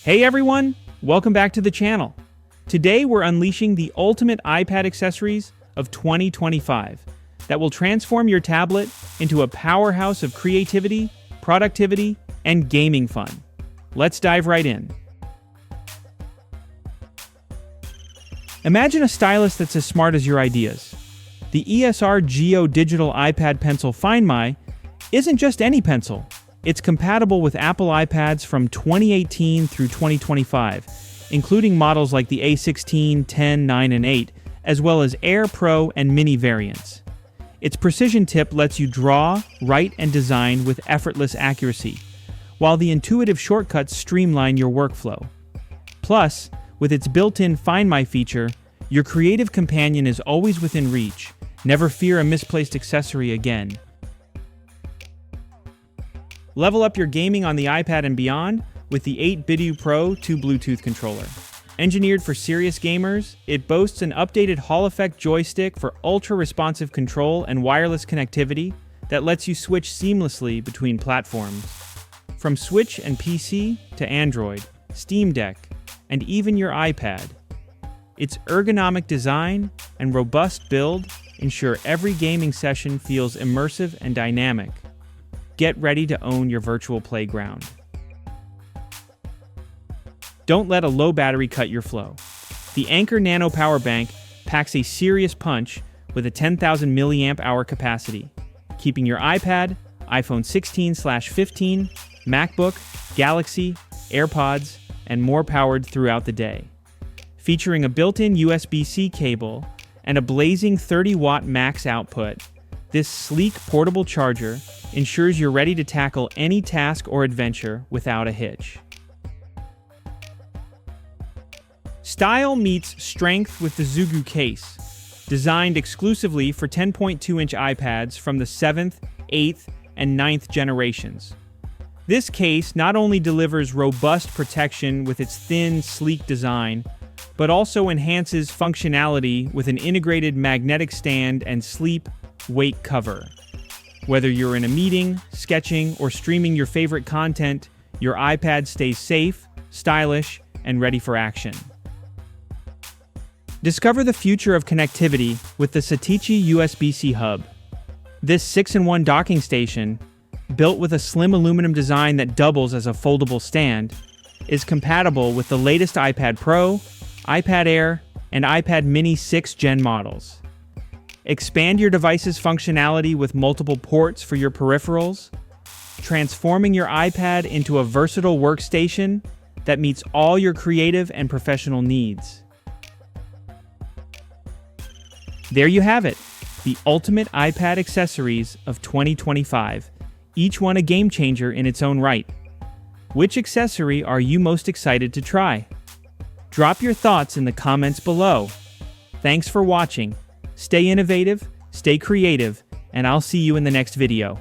Hey everyone, welcome back to the channel. Today we're unleashing the ultimate iPad accessories of 2025 that will transform your tablet into a powerhouse of creativity, productivity, and gaming fun. Let's dive right in. Imagine a stylus that's as smart as your ideas. The ESR Geo digital iPad pencil Find My isn't just any pencil. It's compatible with Apple iPads from 2018 through 2025, including models like the A16, 10, 9, and 8, as well as Air, Pro, and Mini variants. Its precision tip lets you draw, write, and design with effortless accuracy, while the intuitive shortcuts streamline your workflow. Plus, with its built-in Find My feature, your creative companion is always within reach. Never fear a misplaced accessory again. Level up your gaming on the iPad and beyond with the 8BIDU Pro 2 Bluetooth controller. Engineered for serious gamers, it boasts an updated Hall-effect joystick for ultra-responsive control and wireless connectivity that lets you switch seamlessly between platforms. From Switch and PC to Android, Steam Deck, and even your iPad. Its ergonomic design and robust build ensure every gaming session feels immersive and dynamic. Get ready to own your virtual playground. Don't let a low battery cut your flow. The Anker Nano power bank packs a serious punch with a 10,000 mAh capacity, keeping your iPad, iPhone 16/15, MacBook, Galaxy, AirPods, and more powered throughout the day. Featuring a built-in USB-C cable and a blazing 30-watt max output, this sleek portable charger ensures you're ready to tackle any task or adventure without a hitch. Style meets strength with the Zugu Case, designed exclusively for 10.2-inch iPads from the 7th, 8th, and 9th generations. This case not only delivers robust protection with its thin, sleek design, but also enhances functionality with an integrated magnetic stand and sleek weight cover. Whether you're in a meeting, sketching, or streaming your favorite content, your iPad stays safe, stylish, and ready for action. Discover the future of connectivity with the Satechi USB C Hub. This 6-in-1 docking station, built with a slim aluminum design that doubles as a foldable stand, is compatible with the latest iPad Pro, iPad Air, and iPad Mini 6th Gen models. Expand your device's functionality with multiple ports for your peripherals, transforming your iPad into a versatile workstation that meets all your creative and professional needs. There you have it, the ultimate iPad accessories of 2025, each one a game changer in its own right. Which accessory are you most excited to try? Drop your thoughts in the comments below. Thanks for watching. Stay innovative, stay creative, and I'll see you in the next video.